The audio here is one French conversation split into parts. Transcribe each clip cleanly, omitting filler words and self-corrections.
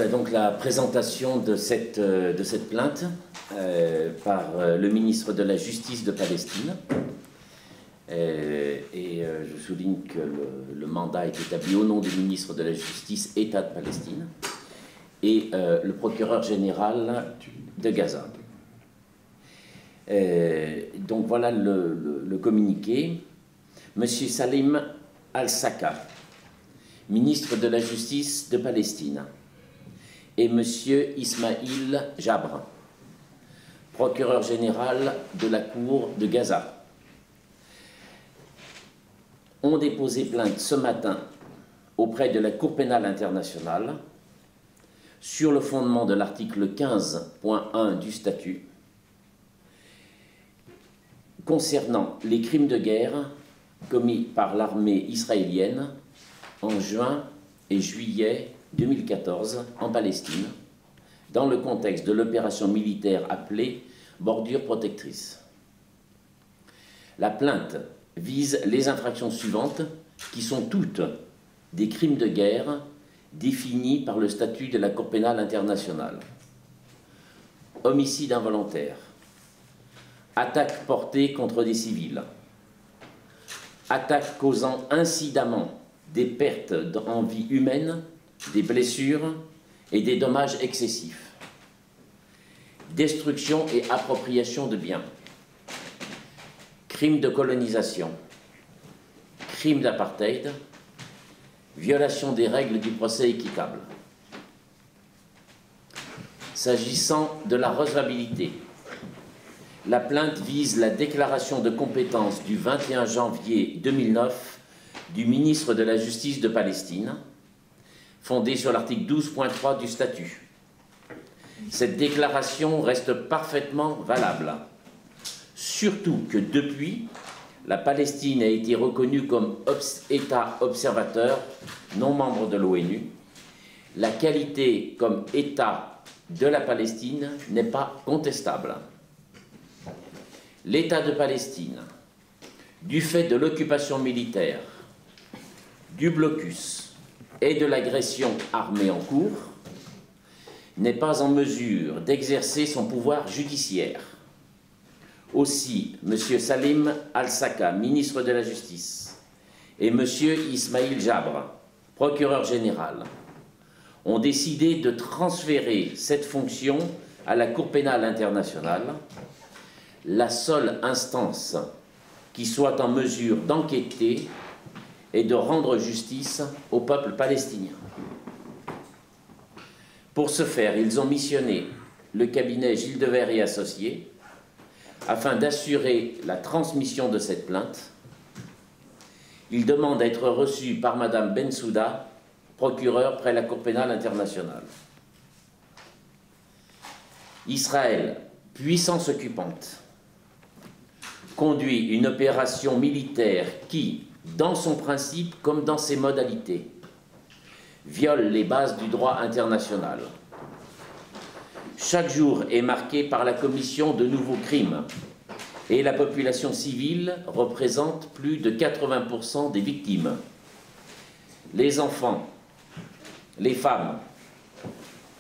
donc la présentation de cette plainte par le ministre de la Justice de Palestine. Je souligne que le mandat est établi au nom du ministre de la Justice, État de Palestine, et le procureur général de Gaza. Donc voilà le communiqué. Monsieur Salim Al-Saka, ministre de la Justice de Palestine, et monsieur Ismaïl Jabre, procureur général de la Cour de Gaza, ont déposé plainte ce matin auprès de la Cour pénale internationale sur le fondement de l'article 15.1 du statut concernant les crimes de guerre commis par l'armée israélienne en juin et juillet 2014 en Palestine, dans le contexte de l'opération militaire appelée Bordure protectrice. La plainte vise les infractions suivantes, qui sont toutes des crimes de guerre définis par le statut de la Cour pénale internationale. Homicide involontaire, attaque portée contre des civils, attaque causant incidemment des pertes en vie humaine, des blessures et des dommages excessifs, destruction et appropriation de biens, crimes de colonisation, crimes d'apartheid, violation des règles du procès équitable. S'agissant de la recevabilité, la plainte vise la déclaration de compétence du 21 janvier 2009 du ministre de la Justice de Palestine, fondée sur l'article 12.3 du statut. Cette déclaration reste parfaitement valable, surtout que depuis, la Palestine a été reconnue comme État observateur, non membre de l'ONU. La qualité comme État de la Palestine n'est pas contestable. L'État de Palestine, du fait de l'occupation militaire, du blocus et de l'agression armée en cours, n'est pas en mesure d'exercer son pouvoir judiciaire. Aussi, M. Salim Al-Saka, ministre de la Justice, et M. Ismaïl Jabre, procureur général, ont décidé de transférer cette fonction à la Cour pénale internationale, la seule instance qui soit en mesure d'enquêter et de rendre justice au peuple palestinien. Pour ce faire, ils ont missionné le cabinet Gilles Devers et Associés afin d'assurer la transmission de cette plainte. Ils demandent à être reçus par Madame Bensouda, procureure près la Cour pénale internationale. Israël, puissance occupante, conduit une opération militaire qui, dans son principe comme dans ses modalités, viole les bases du droit international. Chaque jour est marqué par la commission de nouveaux crimes et la population civile représente plus de 80% des victimes. Les enfants, les femmes,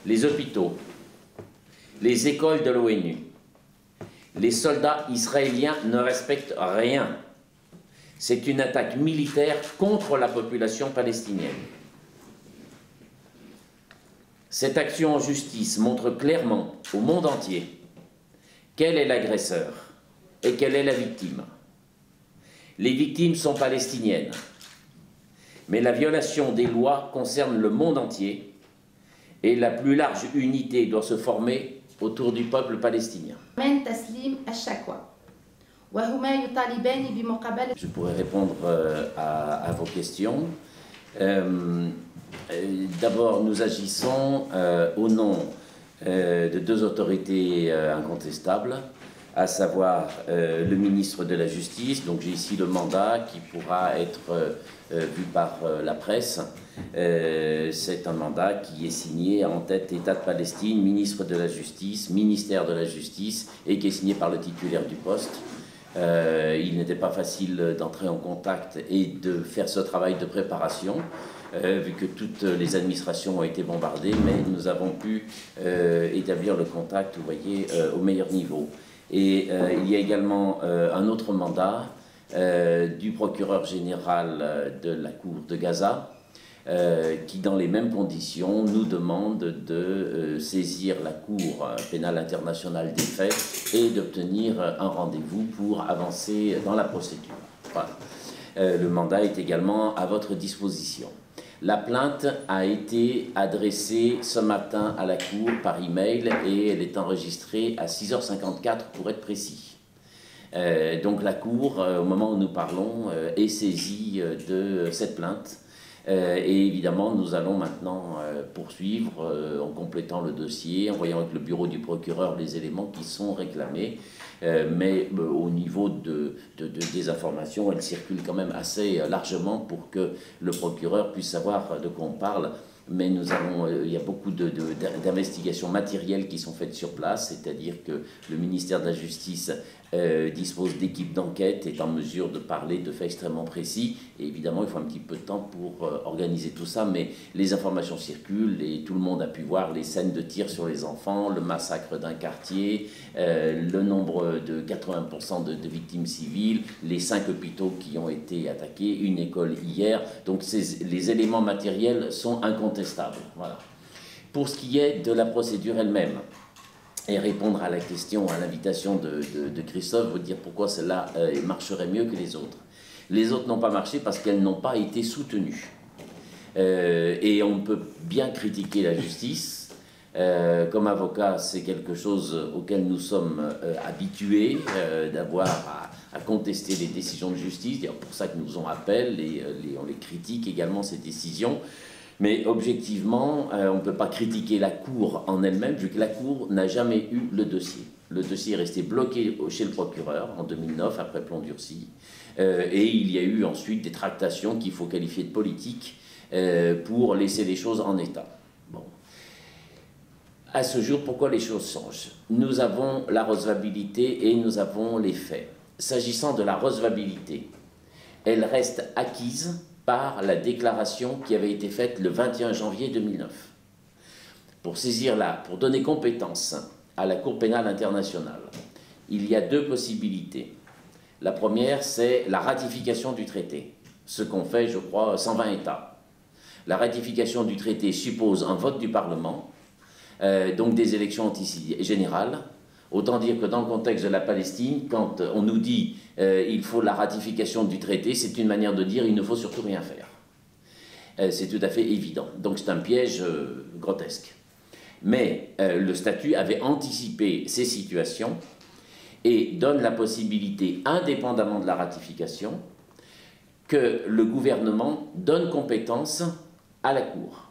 les hôpitaux, les écoles de l'ONU, les soldats israéliens ne respectent rien. C'est une attaque militaire contre la population palestinienne. Cette action en justice montre clairement au monde entier quel est l'agresseur et quelle est la victime. Les victimes sont palestiniennes, mais la violation des lois concerne le monde entier et la plus large unité doit se former autour du peuple palestinien. Je pourrais répondre à vos questions. D'abord, nous agissons au nom de deux autorités incontestables, à savoir le ministre de la Justice. Donc j'ai ici le mandat qui pourra être vu par la presse. C'est un mandat qui est signé en tête État de Palestine, ministre de la Justice, ministère de la Justice, et qui est signé par le titulaire du poste. Il n'était pas facile d'entrer en contact et de faire ce travail de préparation. vu que toutes les administrations ont été bombardées, mais nous avons pu établir le contact, vous voyez, au meilleur niveau. Et il y a également un autre mandat du procureur général de la Cour de Gaza, qui, dans les mêmes conditions, nous demande de saisir la Cour pénale internationale des faits et d'obtenir un rendez-vous pour avancer dans la procédure. Voilà. Le mandat est également à votre disposition. La plainte a été adressée ce matin à la Cour par email et elle est enregistrée à 6h54 pour être précis. Donc la Cour, au moment où nous parlons, est saisie de cette plainte. Et évidemment, nous allons maintenant poursuivre en complétant le dossier, en voyant avec le bureau du procureur les éléments qui sont réclamés. Mais au niveau des informations, elles circulent quand même assez largement pour que le procureur puisse savoir de quoi on parle. Mais il y a beaucoup d'investigations matérielles qui sont faites sur place, c'est-à-dire que le ministère de la Justice dispose d'équipes d'enquête, est en mesure de parler de faits extrêmement précis. Et évidemment, il faut un petit peu de temps pour organiser tout ça, mais les informations circulent et tout le monde a pu voir les scènes de tir sur les enfants, le massacre d'un quartier, le nombre de 80% de victimes civiles, les 5 hôpitaux qui ont été attaqués, une école hier. Donc les éléments matériels sont incontestables. Voilà. Pour ce qui est de la procédure elle-même, et répondre à la question, à l'invitation de Christophe, vous dire pourquoi celle-là marcherait mieux que les autres. Les autres n'ont pas marché parce qu'elles n'ont pas été soutenues. Et on peut bien critiquer la justice. Comme avocat, c'est quelque chose auquel nous sommes habitués, d'avoir à contester les décisions de justice. C'est pour ça que nous en appelle et on les critique également, ces décisions. Mais objectivement, on ne peut pas critiquer la Cour en elle-même, vu que la Cour n'a jamais eu le dossier. Le dossier est resté bloqué chez le procureur en 2009, après plan durci. Et il y a eu ensuite des tractations qu'il faut qualifier de politiques pour laisser les choses en état. Bon. À ce jour, pourquoi les choses changent? Nous avons la recevabilité et nous avons les faits. S'agissant de la recevabilité, elle reste acquise par la déclaration qui avait été faite le 21 janvier 2009. Pour donner compétence à la Cour pénale internationale, il y a 2 possibilités. La première, c'est la ratification du traité, ce qu'ont fait, je crois, 120 États. La ratification du traité suppose un vote du Parlement, donc des élections générales. Autant dire que dans le contexte de la Palestine, quand on nous dit il faut la ratification du traité, c'est une manière de dire il ne faut surtout rien faire. C'est tout à fait évident. Donc c'est un piège grotesque. Mais le statut avait anticipé ces situations et donne la possibilité, indépendamment de la ratification, que le gouvernement donne compétence à la Cour.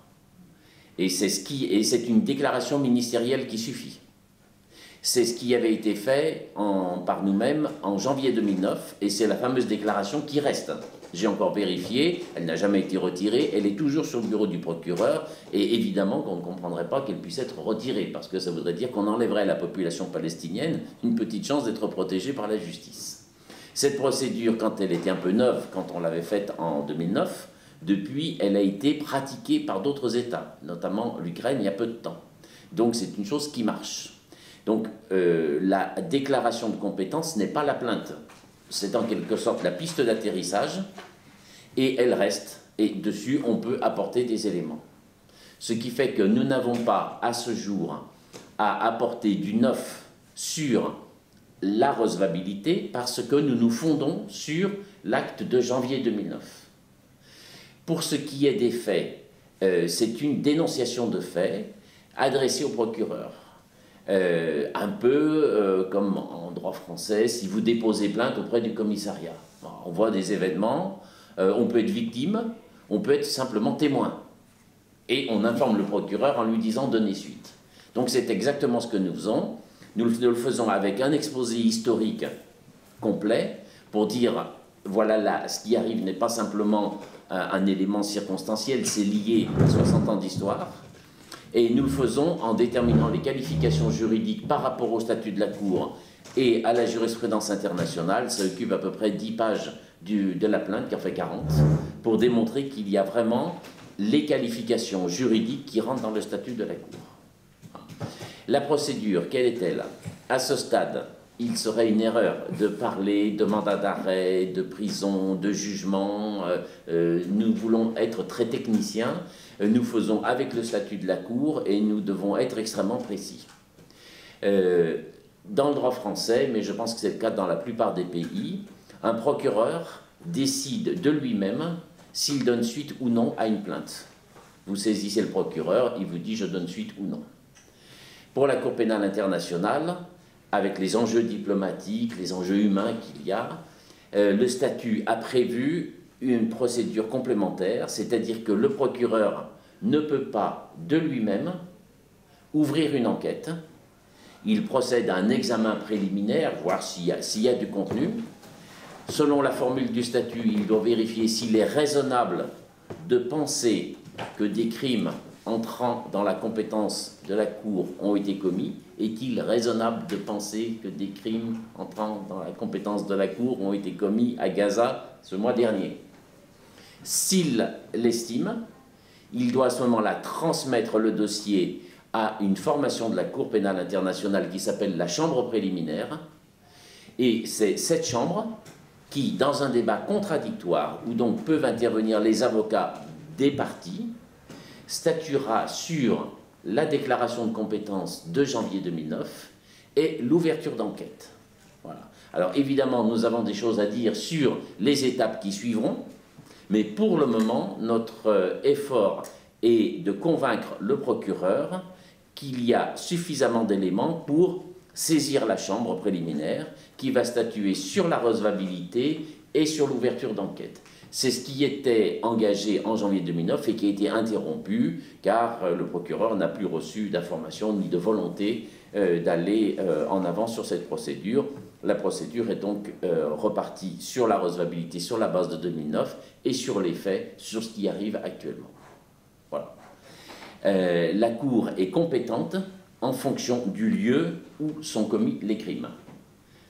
Et c'est une déclaration ministérielle qui suffit. C'est ce qui avait été fait par nous-mêmes en janvier 2009, et c'est la fameuse déclaration qui reste. J'ai encore vérifié, elle n'a jamais été retirée, elle est toujours sur le bureau du procureur, et évidemment qu'on ne comprendrait pas qu'elle puisse être retirée, parce que ça voudrait dire qu'on enlèverait à la population palestinienne une petite chance d'être protégée par la justice. Cette procédure, quand elle était un peu neuve, quand on l'avait faite en 2009, depuis, elle a été pratiquée par d'autres États, notamment l'Ukraine, il y a peu de temps. Donc c'est une chose qui marche. Donc la déclaration de compétence n'est pas la plainte. C'est en quelque sorte la piste d'atterrissage et elle reste. Et dessus, on peut apporter des éléments. Ce qui fait que nous n'avons pas à ce jour à apporter du neuf sur la recevabilité parce que nous nous fondons sur l'acte de janvier 2009. Pour ce qui est des faits, c'est une dénonciation de faits adressée au procureur. Un peu comme en droit français, si vous déposez plainte auprès du commissariat. On voit des événements, on peut être victime, on peut être simplement témoin. Et on informe le procureur en lui disant « donnez suite ». Donc c'est exactement ce que nous faisons. Nous le faisons avec un exposé historique complet pour dire « voilà, là, ce qui arrive n'est pas simplement un élément circonstanciel, c'est lié à 60 ans d'histoire ». Et nous le faisons en déterminant les qualifications juridiques par rapport au statut de la Cour et à la jurisprudence internationale. Ça occupe à peu près 10 pages de la plainte, qui en fait 40, pour démontrer qu'il y a vraiment les qualifications juridiques qui rentrent dans le statut de la Cour. La procédure, quelle est-elle? À ce stade, il serait une erreur de parler de mandat d'arrêt, de prison, de jugement. Nous voulons être très techniciens. Nous faisons avec le statut de la Cour et nous devons être extrêmement précis. Dans le droit français, mais je pense que c'est le cas dans la plupart des pays, un procureur décide de lui-même s'il donne suite ou non à une plainte. Vous saisissez le procureur, il vous dit je donne suite ou non. Pour la Cour pénale internationale, avec les enjeux diplomatiques, les enjeux humains qu'il y a, le statut a prévu une procédure complémentaire, c'est-à-dire que le procureur ne peut pas de lui-même ouvrir une enquête. Il procède à un examen préliminaire, voir s'il y a du contenu. Selon la formule du statut, il doit vérifier s'il est raisonnable de penser que des crimes entrant dans la compétence de la Cour ont été commis. Est-il raisonnable de penser que des crimes entrant dans la compétence de la Cour ont été commis à Gaza ce mois dernier? S'il l'estime, il doit à ce moment-là transmettre le dossier à une formation de la Cour pénale internationale qui s'appelle la chambre préliminaire. Et c'est cette chambre qui, dans un débat contradictoire, où donc peuvent intervenir les avocats des parties, statuera sur la déclaration de compétence de janvier 2009 et l'ouverture d'enquête. Voilà. Alors évidemment, nous avons des choses à dire sur les étapes qui suivront, mais pour le moment, notre effort est de convaincre le procureur qu'il y a suffisamment d'éléments pour saisir la chambre préliminaire qui va statuer sur la recevabilité et sur l'ouverture d'enquête. C'est ce qui était engagé en janvier 2009 et qui a été interrompu car le procureur n'a plus reçu d'informations ni de volonté d'aller en avant sur cette procédure. La procédure est donc repartie sur la recevabilité sur la base de 2009 et sur les faits, sur ce qui arrive actuellement. Voilà. La Cour est compétente en fonction du lieu où sont commis les crimes.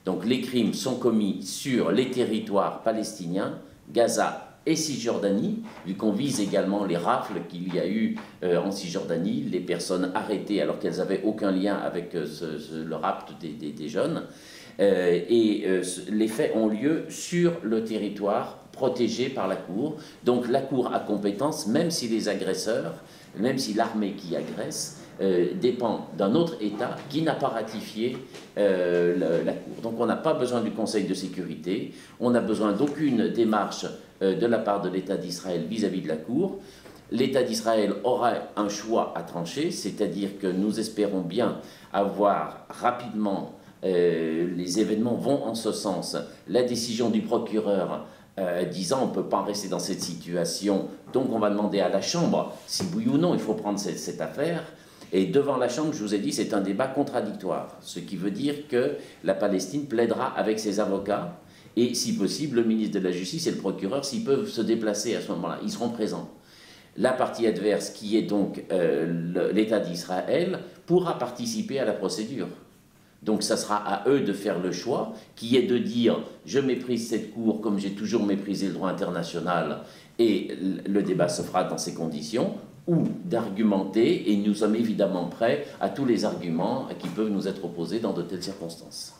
Donc les crimes sont commis sur les territoires palestiniens, Gaza et Cisjordanie, vu qu'on vise également les rafles qu'il y a eu en Cisjordanie, les personnes arrêtées alors qu'elles n'avaient aucun lien avec le rapt des jeunes. Les faits ont lieu sur le territoire protégé par la Cour. Donc la Cour a compétence, même si les agresseurs, même si l'armée qui agresse, dépend d'un autre État qui n'a pas ratifié la Cour. Donc on n'a pas besoin du Conseil de sécurité, on n'a besoin d'aucune démarche de la part de l'État d'Israël vis-à-vis de la Cour. L'État d'Israël aura un choix à trancher, c'est-à-dire que nous espérons bien avoir rapidement, les événements vont en ce sens, la décision du procureur disant on ne peut pas rester dans cette situation, donc on va demander à la Chambre si oui ou non il faut prendre cette affaire. Et devant la Chambre, je vous ai dit, c'est un débat contradictoire, ce qui veut dire que la Palestine plaidera avec ses avocats et, si possible, le ministre de la Justice et le procureur, s'ils peuvent se déplacer à ce moment-là, ils seront présents. La partie adverse, qui est donc l'État d'Israël, pourra participer à la procédure. Donc ça sera à eux de faire le choix, qui est de dire « je méprise cette Cour comme j'ai toujours méprisé le droit international » et le débat se fera dans ces conditions, ou d'argumenter, et nous sommes évidemment prêts à tous les arguments qui peuvent nous être opposés dans de telles circonstances.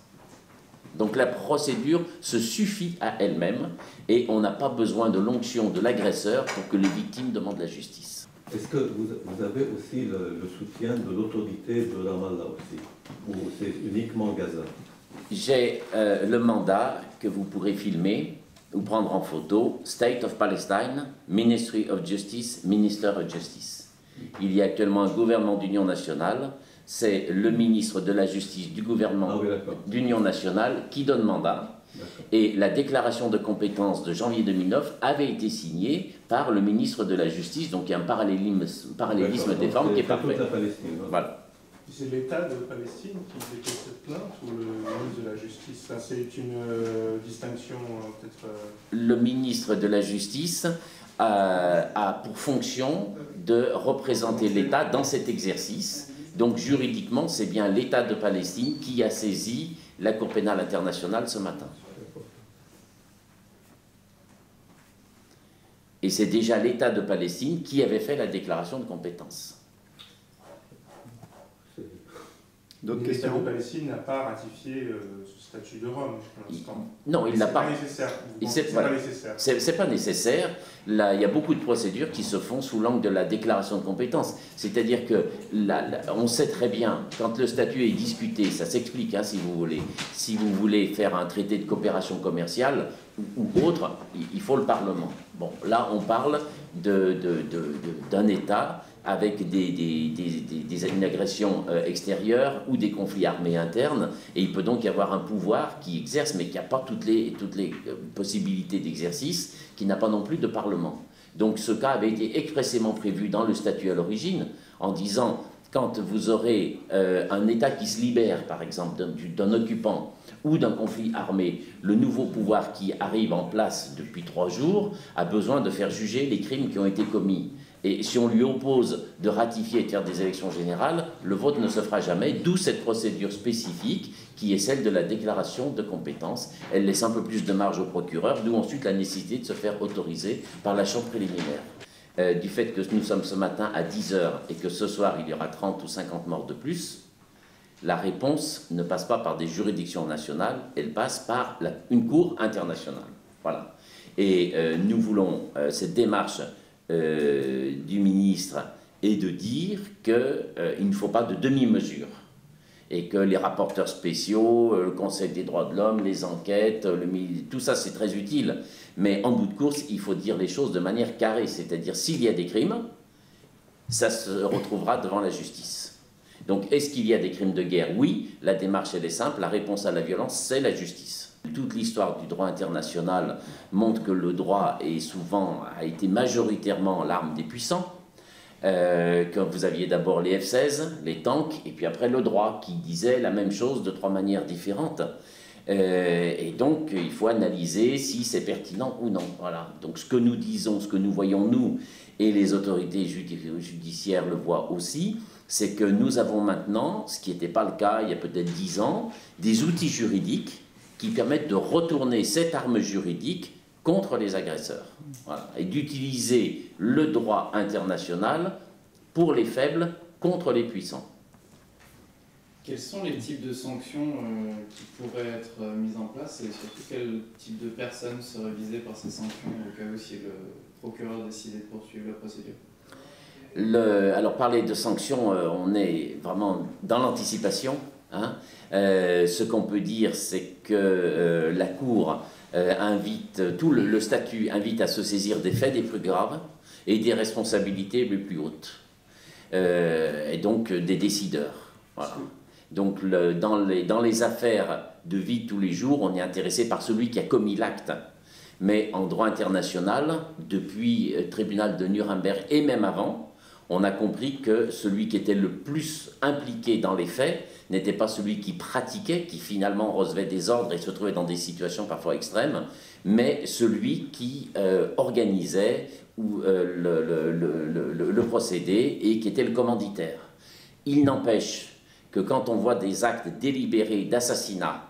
Donc la procédure se suffit à elle-même, et on n'a pas besoin de l'onction de l'agresseur pour que les victimes demandent la justice. Est-ce que vous avez aussi le soutien de l'autorité de Ramallah aussi, ou c'est uniquement Gaza? J'ai le mandat que vous pourrez filmer ou prendre en photo, State of Palestine, Ministry of Justice, Minister of Justice. Il y a actuellement un gouvernement d'union nationale, c'est le ministre de la Justice du gouvernement d'union nationale qui donne mandat. Et la déclaration de compétence de janvier 2009 avait été signée par le ministre de la Justice, donc il y a un parallélisme des formes qui est parfait. Voilà. C'est l'État de Palestine qui dépose cette plainte ou le ministre de la Justice? C'est une distinction peut-être... Le ministre de la Justice a pour fonction de représenter l'État dans cet exercice. Donc juridiquement, c'est bien l'État de Palestine qui a saisi la Cour pénale internationale ce matin. Et c'est déjà l'État de Palestine qui avait fait la déclaration de compétence. D'autres questions? L'État de Palestine n'a pas ratifié ce statut de Rome pour l'instant. Non, il n'a pas. C'est pas nécessaire. C'est pas nécessaire. Là, il y a beaucoup de procédures qui se font sous l'angle de la déclaration de compétence. C'est-à-dire que on sait très bien, quand le statut est discuté, ça s'explique, hein, si vous voulez. Si vous voulez faire un traité de coopération commerciale ou autre, il faut le Parlement. Bon, là, on parle d'un État avec une agression extérieure ou des conflits armés internes, et il peut donc y avoir un pouvoir qui exerce, mais qui n'a pas toutes les possibilités d'exercice, qui n'a pas non plus de Parlement. Donc ce cas avait été expressément prévu dans le statut à l'origine, en disant, quand vous aurez un État qui se libère, par exemple, d'un occupant, ou d'un conflit armé, le nouveau pouvoir qui arrive en place depuis 3 jours a besoin de faire juger les crimes qui ont été commis. Et si on lui oppose de ratifier et de faire des élections générales, le vote ne se fera jamais, d'où cette procédure spécifique qui est celle de la déclaration de compétence. Elle laisse un peu plus de marge au procureur, d'où ensuite la nécessité de se faire autoriser par la chambre préliminaire. Du fait que nous sommes ce matin à 10h et que ce soir il y aura 30 ou 50 morts de plus, la réponse ne passe pas par des juridictions nationales, elle passe par une cour internationale. Voilà. Et nous voulons cette démarche du ministre est de dire qu'il ne faut pas de demi-mesure et que les rapporteurs spéciaux, le Conseil des droits de l'homme, les enquêtes, tout ça c'est très utile, mais en bout de course il faut dire les choses de manière carrée, c'est-à-dire s'il y a des crimes, ça se retrouvera devant la justice. Donc est-ce qu'il y a des crimes de guerre? Oui, la démarche elle est simple, la réponse à la violence c'est la justice. Toute l'histoire du droit international montre que le droit a été majoritairement l'arme des puissants. Que vous aviez d'abord les F-16, les tanks, et puis après le droit, qui disait la même chose de 3 manières différentes. Et donc, il faut analyser si c'est pertinent ou non. Voilà. Donc, ce que nous disons, ce que nous voyons, nous, et les autorités judiciaires le voient aussi, c'est que nous avons maintenant, ce qui n'était pas le cas il y a peut-être 10 ans, des outils juridiques qui permettent de retourner cette arme juridique contre les agresseurs. Voilà. Et d'utiliser le droit international pour les faibles contre les puissants. Quels sont les types de sanctions qui pourraient être mises en place et surtout quel type de personnes seraient visées par ces sanctions au cas où si le procureur décidait de poursuivre la procédure? Alors parler de sanctions, on est vraiment dans l'anticipation. Hein. Ce qu'on peut dire, c'est que la Cour invite, tout le statut invite à se saisir des faits les plus graves et des responsabilités les plus hautes, et donc des décideurs. Voilà. Donc dans les affaires de vie de tous les jours, on est intéressé par celui qui a commis l'acte. Mais en droit international, depuis le tribunal de Nuremberg et même avant, on a compris que celui qui était le plus impliqué dans les faits n'était pas celui qui pratiquait, qui finalement recevait des ordres et se trouvait dans des situations parfois extrêmes, mais celui qui organisait le procédé et qui était le commanditaire. Il n'empêche que quand on voit des actes délibérés d'assassinat,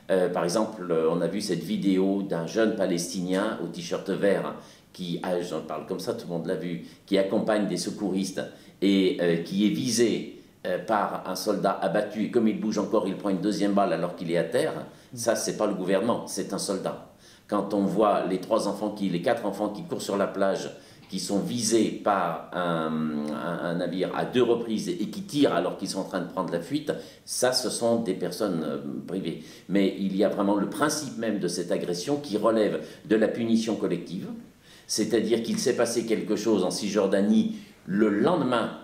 par exemple, on a vu cette vidéo d'un jeune Palestinien au t-shirt vert qui, j'en parle comme ça, tout le monde l'a vu, qui accompagne des secouristes et qui est visé par un soldat abattu, et comme il bouge encore, il prend une deuxième balle alors qu'il est à terre. Ça, c'est pas le gouvernement, c'est un soldat. Quand on voit les 4 enfants qui courent sur la plage, qui sont visés par un navire à 2 reprises et qui tirent alors qu'ils sont en train de prendre la fuite, ça, ce sont des personnes privées. Mais il y a vraiment le principe même de cette agression qui relève de la punition collective, c'est-à-dire qu'il s'est passé quelque chose en Cisjordanie, le lendemain,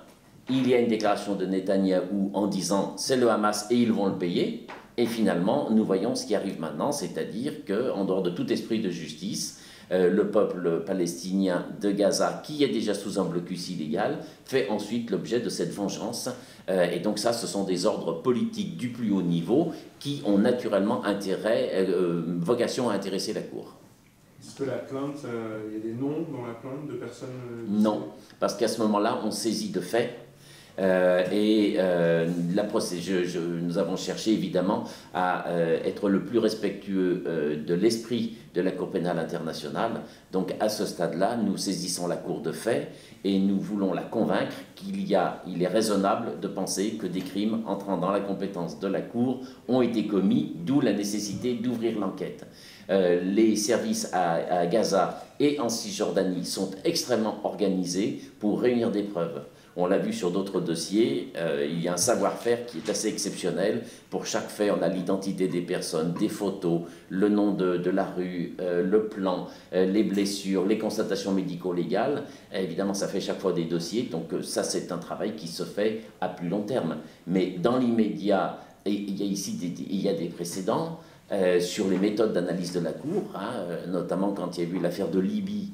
il y a une déclaration de Netanyahou en disant « c'est le Hamas et ils vont le payer », et finalement, nous voyons ce qui arrive maintenant, c'est-à-dire qu'en dehors de tout esprit de justice, le peuple palestinien de Gaza, qui est déjà sous un blocus illégal, fait ensuite l'objet de cette vengeance. Et donc ça, ce sont des ordres politiques du plus haut niveau qui ont naturellement vocation à intéresser la Cour. Est-ce que la plainte, il y a des noms dans la plainte de personnes Non, parce qu'à ce moment-là, on saisit de faits Nous avons cherché évidemment à être le plus respectueux de l'esprit de la Cour pénale internationale. Donc à ce stade-là, nous saisissons la Cour de fait et nous voulons la convaincre il est raisonnable de penser que des crimes entrant dans la compétence de la Cour ont été commis, d'où la nécessité d'ouvrir l'enquête. Les services à Gaza et en Cisjordanie sont extrêmement organisés pour réunir des preuves. On l'a vu sur d'autres dossiers, il y a un savoir-faire qui est assez exceptionnel. Pour chaque fait, on a l'identité des personnes, des photos, le nom de la rue, le plan, les blessures, les constatations médico-légales. Évidemment, ça fait chaque fois des dossiers, donc ça, c'est un travail qui se fait à plus long terme. Mais dans l'immédiat, il y a des précédents sur les méthodes d'analyse de la Cour, notamment quand il y a eu l'affaire de Libye.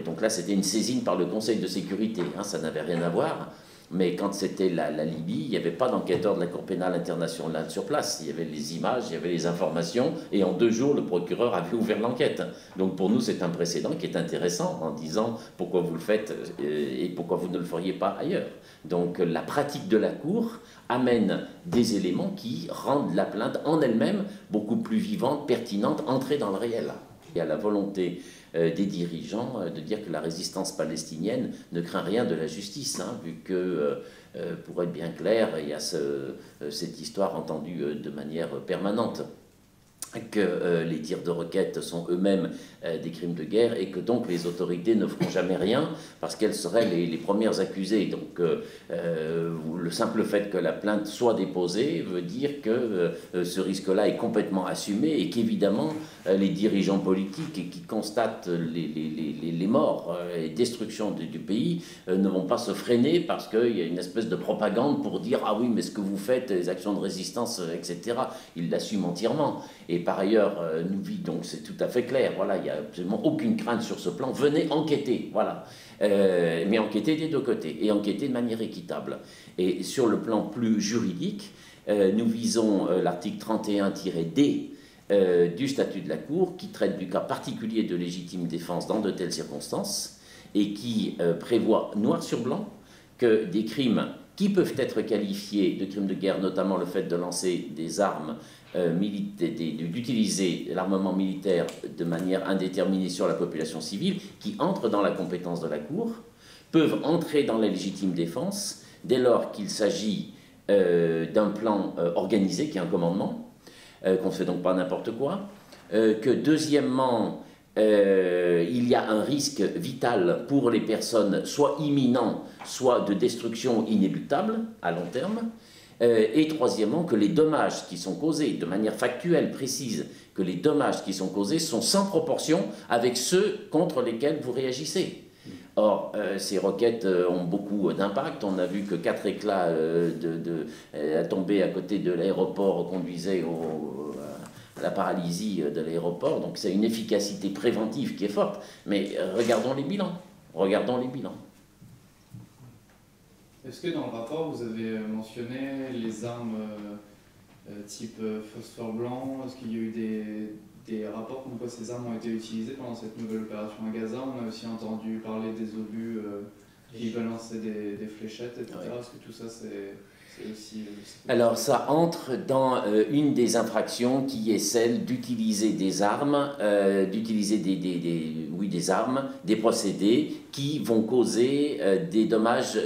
Donc là, c'était une saisine par le Conseil de sécurité, ça n'avait rien à voir. Mais quand c'était la Libye, il n'y avait pas d'enquêteur de la Cour pénale internationale sur place. Il y avait les images, il y avait les informations, et en 2 jours, le procureur avait ouvert l'enquête. Donc pour nous, c'est un précédent qui est intéressant en disant pourquoi vous le faites et pourquoi vous ne le feriez pas ailleurs. Donc la pratique de la Cour amène des éléments qui rendent la plainte en elle-même beaucoup plus vivante, pertinente, entrée dans le réel. Il y a la volonté des dirigeants de dire que la résistance palestinienne ne craint rien de la justice, vu que, pour être bien clair, il y a cette histoire entendue de manière permanente, que les tirs de roquettes sont eux-mêmes des crimes de guerre et que donc les autorités ne feront jamais rien parce qu'elles seraient les premières accusées. Donc le simple fait que la plainte soit déposée veut dire que ce risque-là est complètement assumé et qu'évidemment les dirigeants politiques qui constatent les morts et destruction du pays ne vont pas se freiner parce qu'il y a une espèce de propagande pour dire « Ah oui, mais ce que vous faites, les actions de résistance, etc. » Ils l'assument entièrement. Et par ailleurs, donc c'est tout à fait clair, voilà, il n'y a absolument aucune crainte sur ce plan, venez enquêter, voilà. Mais enquêter des 2 côtés, et enquêter de manière équitable. Et sur le plan plus juridique, nous visons l'article 31-D du statut de la Cour, qui traite du cas particulier de légitime défense dans de telles circonstances, et qui prévoit noir sur blanc que des crimes qui peuvent être qualifiés de crimes de guerre, notamment le fait de lancer des armes, d'utiliser l'armement militaire de manière indéterminée sur la population civile, qui entrent dans la compétence de la Cour, peuvent entrer dans la légitime défense dès lors qu'il s'agit d'un plan organisé, qui est un commandement, qu'on ne fait donc pas n'importe quoi, que deuxièmement, il y a un risque vital pour les personnes, soit imminent, soit de destruction inéluctable à long terme, et troisièmement, que les dommages qui sont causés, de manière factuelle, précise, que les dommages qui sont causés sont sans proportion avec ceux contre lesquels vous réagissez. Or, ces roquettes ont beaucoup d'impact. On a vu que 4 éclats à tomber à côté de l'aéroport conduisaient à la paralysie de l'aéroport. Donc c'est une efficacité préventive qui est forte. Mais regardons les bilans. Regardons les bilans. Est-ce que dans le rapport, vous avez mentionné les armes type phosphore blanc? Est-ce qu'il y a eu des rapports comme quoi ces armes ont été utilisées pendant cette nouvelle opération à Gaza? On a aussi entendu parler des obus qui balançaient des fléchettes, etc. Oui. Est-ce que tout ça, c'est aussi... Alors, ça entre dans une des infractions qui est celle d'utiliser des armes, des armes, des procédés qui vont causer des dommages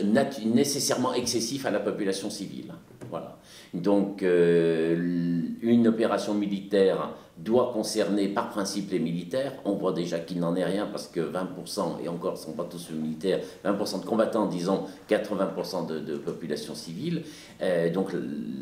nécessairement excessifs à la population civile. Voilà. Donc, une opération militaire doit concerner par principe les militaires. On voit déjà qu'il n'en est rien parce que 20%, et encore ce ne sont pas tous militaires, 20% de combattants, disons 80% de population civile. Donc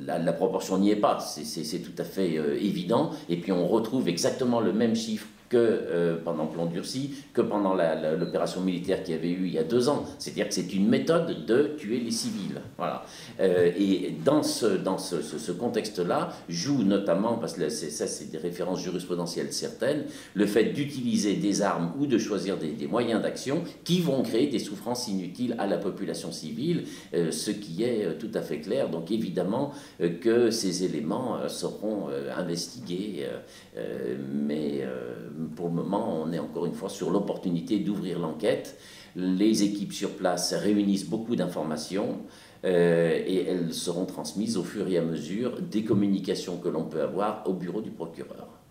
la proportion n'y est pas, c'est tout à fait évident. Et puis on retrouve exactement le même chiffre que pendant Plan Durci, que pendant l'opération militaire qu'il y avait eu il y a 2 ans. C'est-à-dire que c'est une méthode de tuer les civils. Voilà. Et dans ce contexte-là, joue notamment, parce que ça c'est des références jurisprudentielles certaines, le fait d'utiliser des armes ou de choisir des moyens d'action qui vont créer des souffrances inutiles à la population civile, ce qui est tout à fait clair. Donc évidemment que ces éléments seront investigués, mais pour le moment, on est encore une fois sur l'opportunité d'ouvrir l'enquête. Les équipes sur place réunissent beaucoup d'informations. et elles seront transmises au fur et à mesure des communications que l'on peut avoir au bureau du procureur.